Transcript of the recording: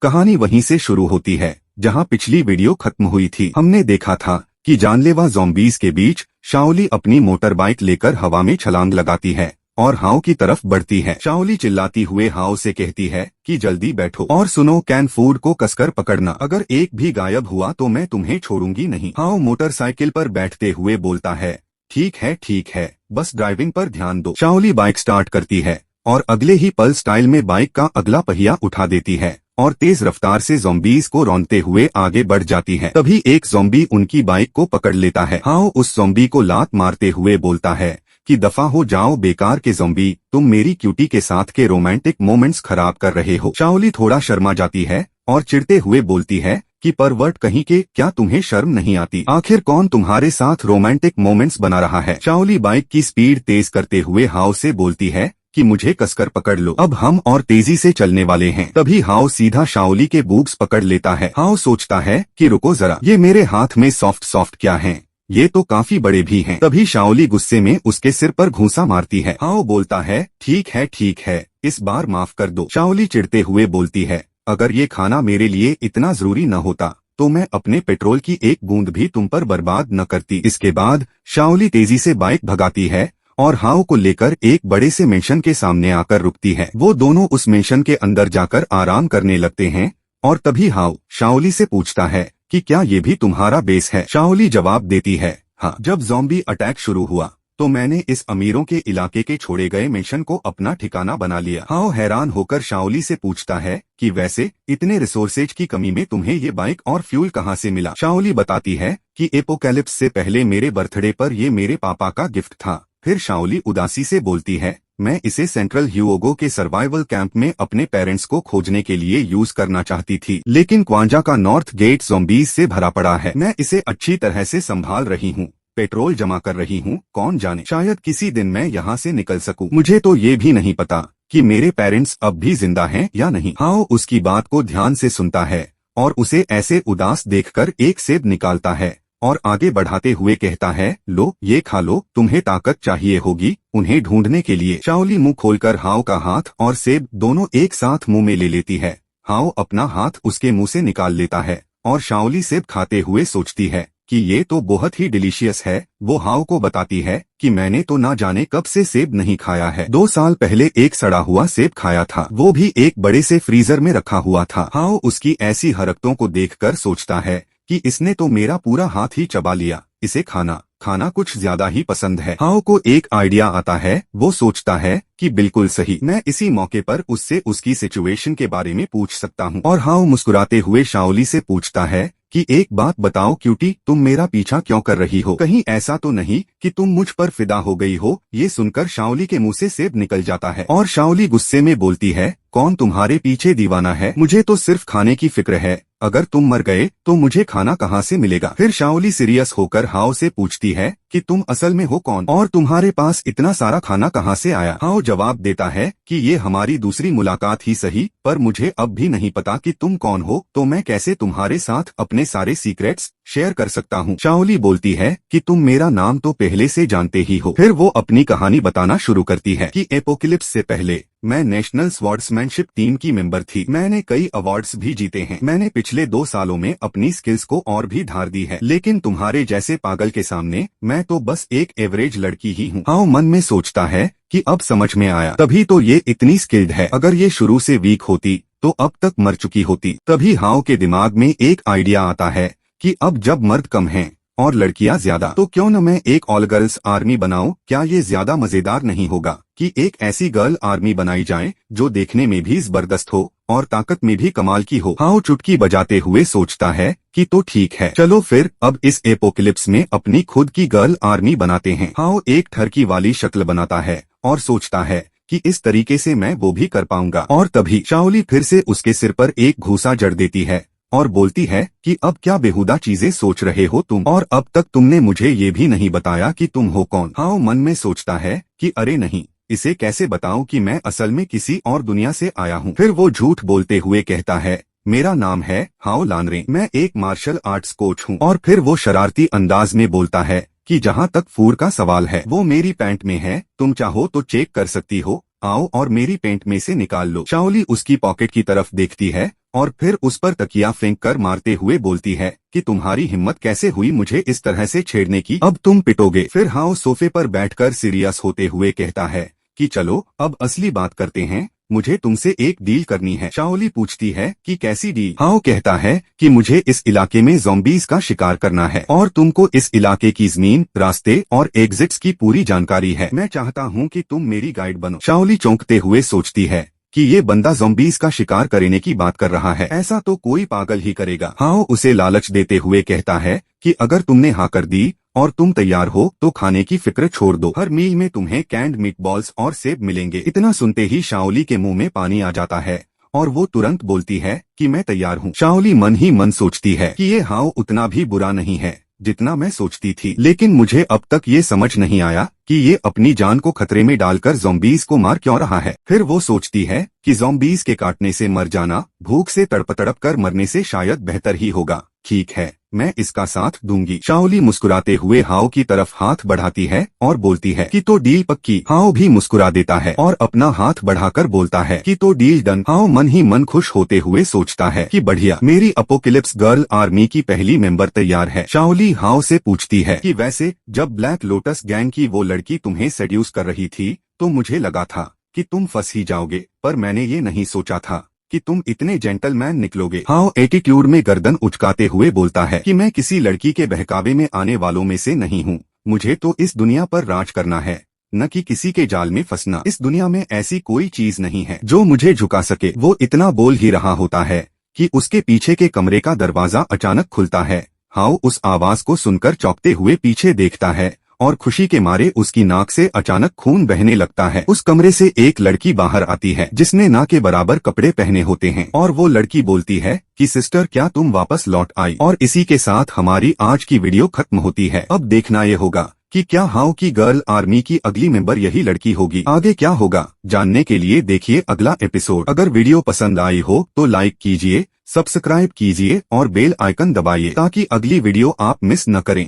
कहानी वहीं से शुरू होती है जहां पिछली वीडियो खत्म हुई थी। हमने देखा था कि जानलेवा ज़ॉम्बीज़ के बीच शाओली अपनी मोटर बाइक लेकर हवा में छलांग लगाती है और हाओ की तरफ बढ़ती है। शाओली चिल्लाती हुए हाओ से कहती है कि जल्दी बैठो और सुनो, कैन फूड को कसकर पकड़ना, अगर एक भी गायब हुआ तो मैं तुम्हें छोड़ूंगी नहीं। हाओ मोटरसाइकिल पर बैठते हुए बोलता है, ठीक है, बस ड्राइविंग पर ध्यान दो। शाओली बाइक स्टार्ट करती है और अगले ही पल स्टाइल में बाइक का अगला पहिया उठा देती है और तेज रफ्तार से ज़ॉम्बीज़ को रौंदते हुए आगे बढ़ जाती है। तभी एक ज़ॉम्बी उनकी बाइक को पकड़ लेता है। हाओ उस ज़ॉम्बी को लात मारते हुए बोलता है कि दफा हो जाओ बेकार के ज़ॉम्बी, तुम मेरी क्यूटी के साथ के रोमांटिक मोमेंट्स खराब कर रहे हो। शाओली थोड़ा शर्मा जाती है और चिढ़ते हुए बोलती है कि परवर्ट कहीं के, क्या तुम्हें शर्म नहीं आती? आखिर कौन तुम्हारे साथ रोमांटिक मोमेंट्स बना रहा है? शाओली बाइक की स्पीड तेज करते हुए हाओ से बोलती है कि मुझे कसकर पकड़ लो, अब हम और तेजी से चलने वाले हैं। तभी हाओ सीधा शाओली के बूब्स पकड़ लेता है। हाओ सोचता है कि रुको जरा, ये मेरे हाथ में सॉफ्ट क्या हैं? ये तो काफी बड़े भी हैं। तभी शाओली गुस्से में उसके सिर पर घूंसा मारती है। हाओ बोलता है, ठीक है, इस बार माफ कर दो। शाओली चिढ़ते हुए बोलती है, अगर ये खाना मेरे लिए इतना जरूरी न होता तो मैं अपने पेट्रोल की एक बूंद भी तुम पर बर्बाद न करती। इसके बाद शाओली तेजी से बाइक भगाती है और हाओ को लेकर एक बड़े से मेंशन के सामने आकर रुकती है। वो दोनों उस मेंशन के अंदर जाकर आराम करने लगते हैं और तभी हाओ शाओली से पूछता है कि क्या ये भी तुम्हारा बेस है? शाओली जवाब देती है, हाँ, जब ज़ॉम्बी अटैक शुरू हुआ तो मैंने इस अमीरों के इलाके के छोड़े गए मेंशन को अपना ठिकाना बना लिया। हाओ हैरान होकर शाओली से पूछता है कि वैसे इतने रिसोर्सेज की कमी में तुम्हें ये बाइक और फ्यूल कहाँ से मिला? शाओली बताती है कि एपोकैलिप्स से पहले मेरे बर्थडे पर ये मेरे पापा का गिफ्ट था। फिर शाओली उदासी से बोलती है, मैं इसे सेंट्रल ह्यूओगो के सर्वाइवल कैंप में अपने पेरेंट्स को खोजने के लिए यूज करना चाहती थी, लेकिन क्वांजा का नॉर्थ गेट ज़ॉम्बीज़ से भरा पड़ा है। मैं इसे अच्छी तरह से संभाल रही हूँ, पेट्रोल जमा कर रही हूँ, कौन जाने शायद किसी दिन मैं यहाँ से निकल सकूँ। मुझे तो ये भी नहीं पता कि मेरे पेरेंट्स अब भी जिंदा हैं या नहीं। हाओ उसकी बात को ध्यान से सुनता है और उसे ऐसे उदास देखकर एक सेब निकालता है और आगे बढ़ाते हुए कहता है, लो ये खा लो, तुम्हें ताकत चाहिए होगी उन्हें ढूंढने के लिए। शाओली मुंह खोलकर हाओ का हाथ और सेब दोनों एक साथ मुंह में ले लेती है। हाओ अपना हाथ उसके मुंह से निकाल लेता है और शाओली सेब खाते हुए सोचती है कि ये तो बहुत ही डिलीशियस है। वो हाओ को बताती है कि मैंने तो ना जाने कब से सेब नहीं खाया है, 2 साल पहले एक सड़ा हुआ सेब खाया था, वो भी एक बड़े से फ्रीजर में रखा हुआ था। हाओ उसकी ऐसी हरकतों को देखकर सोचता है कि इसने तो मेरा पूरा हाथ ही चबा लिया, इसे खाना कुछ ज्यादा ही पसंद है। हाओ को एक आइडिया आता है। वो सोचता है कि बिल्कुल सही, मैं इसी मौके पर उससे उसकी सिचुएशन के बारे में पूछ सकता हूँ। और हाओ मुस्कुराते हुए शाओली से पूछता है कि एक बात बताओ क्यूटी, तुम मेरा पीछा क्यों कर रही हो? कहीं ऐसा तो नहीं कि तुम मुझ पर फिदा हो गई हो? ये सुनकर शाओली के मुंह से सेब निकल जाता है और शाओली गुस्से में बोलती है, कौन तुम्हारे पीछे दीवाना है? मुझे तो सिर्फ खाने की फिक्र है, अगर तुम मर गए तो मुझे खाना कहाँ से मिलेगा? फिर शाओली सीरियस होकर हाओ से पूछती है कि तुम असल में हो कौन और तुम्हारे पास इतना सारा खाना कहाँ से आया? हाओ जवाब देता है कि ये हमारी दूसरी मुलाकात ही सही, पर मुझे अब भी नहीं पता कि तुम कौन हो, तो मैं कैसे तुम्हारे साथ अपने सारे सीक्रेट्स शेयर कर सकता हूँ। शाओली बोलती है कि तुम मेरा नाम तो पहले से जानते ही हो। फिर वो अपनी कहानी बताना शुरू करती है कि एपोकलिप्स से पहले मैं नेशनल स्वॉर्ड्समैनशिप टीम की मेंबर थी। मैंने कई अवार्ड्स भी जीते हैं। मैंने पिछले 2 सालों में अपनी स्किल्स को और भी धार दी है, लेकिन तुम्हारे जैसे पागल के सामने मैं तो बस एक एवरेज लड़की ही हूँ। हाओ मन में सोचता है कि अब समझ में आया, तभी तो ये इतनी स्किल्ड है, अगर ये शुरू से वीक होती तो अब तक मर चुकी होती। तभी हाओ के दिमाग में एक आइडिया आता है कि अब जब मर्द कम हैं और लड़कियां ज्यादा, तो क्यों न मैं एक ऑल गर्ल्स आर्मी बनाऊं? क्या ये ज्यादा मजेदार नहीं होगा कि एक ऐसी गर्ल आर्मी बनाई जाए जो देखने में भी जबरदस्त हो और ताकत में भी कमाल की हो? हाओ चुटकी बजाते हुए सोचता है कि तो ठीक है, चलो फिर अब इस एपोकलिप्स में अपनी खुद की गर्ल आर्मी बनाते हैं। हाओ एक ठरकी वाली शक्ल बनाता है और सोचता है कि इस तरीके से मैं वो भी कर पाऊंगा। और तभी शाओली फिर से उसके सिर पर एक घूंसा जड़ देती है और बोलती है कि अब क्या बेहुदा चीजें सोच रहे हो तुम, और अब तक तुमने मुझे ये भी नहीं बताया कि तुम हो कौन। हाओ मन में सोचता है कि अरे नहीं, इसे कैसे बताऊं कि मैं असल में किसी और दुनिया से आया हूँ। फिर वो झूठ बोलते हुए कहता है, मेरा नाम है हाओ लानरे, मैं एक मार्शल आर्ट्स कोच हूँ। और फिर वो शरारती अंदाज में बोलता है कि जहाँ तक फूड का सवाल है वो मेरी पैंट में है, तुम चाहो तो चेक कर सकती हो, आओ और मेरी पैंट में से निकाल लो। शाओली उसकी पॉकेट की तरफ देखती है और फिर उस पर तकिया फेंक कर मारते हुए बोलती है कि तुम्हारी हिम्मत कैसे हुई मुझे इस तरह से छेड़ने की, अब तुम पिटोगे। फिर हाओ सोफे पर बैठकर सीरियस होते हुए कहता है कि चलो अब असली बात करते हैं, मुझे तुमसे एक डील करनी है। शाओली पूछती है कि कैसी डील। हाओ कहता है कि मुझे इस इलाके में ज़ॉम्बीज़ का शिकार करना है और तुमको इस इलाके की जमीन, रास्ते और एग्जिट्स की पूरी जानकारी है। मैं चाहता हूँ कि तुम मेरी गाइड बनो। शाओली चौंकते हुए सोचती है कि ये बंदा ज़ॉम्बीज़ का शिकार करने की बात कर रहा है, ऐसा तो कोई पागल ही करेगा। हाओ उसे लालच देते हुए कहता है कि अगर तुमने हाँ कर दी और तुम तैयार हो तो खाने की फिक्र छोड़ दो, हर मील में तुम्हें कैंड मीट बॉल्स और सेब मिलेंगे। इतना सुनते ही शाओली के मुंह में पानी आ जाता है और वो तुरंत बोलती है कि मैं तैयार हूँ। शाओली मन ही मन सोचती है कि ये हाओ उतना भी बुरा नहीं है जितना मैं सोचती थी, लेकिन मुझे अब तक ये समझ नहीं आया कि ये अपनी जान को खतरे में डालकर ज़ॉम्बीज़ को मार क्यों रहा है। फिर वो सोचती है कि ज़ॉम्बीज़ के काटने से मर जाना भूख से तड़प कर मरने से शायद बेहतर ही होगा। ठीक है, मैं इसका साथ दूंगी। शाओली मुस्कुराते हुए हाओ की तरफ हाथ बढ़ाती है और बोलती है कि तो डील पक्की। हाओ भी मुस्कुरा देता है और अपना हाथ बढ़ाकर बोलता है कि तो डील डन। हाओ मन ही मन खुश होते हुए सोचता है कि बढ़िया, मेरी अपोकलिप्स गर्ल आर्मी की पहली मेंबर तैयार है। शाओली हाओ से पूछती है कि वैसे जब ब्लैक लोटस गैंग की वो लड़की तुम्हें सेड्यूस कर रही थी तो मुझे लगा था कि तुम फंस ही जाओगे, पर मैंने ये नहीं सोचा था कि तुम इतने जेंटलमैन निकलोगे। हाओ एटीट्यूड में गर्दन उचकाते हुए बोलता है कि मैं किसी लड़की के बहकावे में आने वालों में से नहीं हूँ, मुझे तो इस दुनिया पर राज करना है, न कि किसी के जाल में फंसना। इस दुनिया में ऐसी कोई चीज नहीं है जो मुझे झुका सके। वो इतना बोल ही रहा होता है कि उसके पीछे के कमरे का दरवाजा अचानक खुलता है। हाओ उस आवाज को सुनकर चौंकते हुए पीछे देखता है और खुशी के मारे उसकी नाक से अचानक खून बहने लगता है। उस कमरे से एक लड़की बाहर आती है जिसने ना के बराबर कपड़े पहने होते हैं और वो लड़की बोलती है कि सिस्टर क्या तुम वापस लौट आई। और इसी के साथ हमारी आज की वीडियो खत्म होती है। अब देखना ये होगा कि क्या हाओ की गर्ल आर्मी की अगली मेंबर यही लड़की होगी। आगे क्या होगा जानने के लिए देखिए अगला एपिसोड। अगर वीडियो पसंद आई हो तो लाइक कीजिए, सब्सक्राइब कीजिए और बेल आइकन दबाइए ताकि अगली वीडियो आप मिस न करें।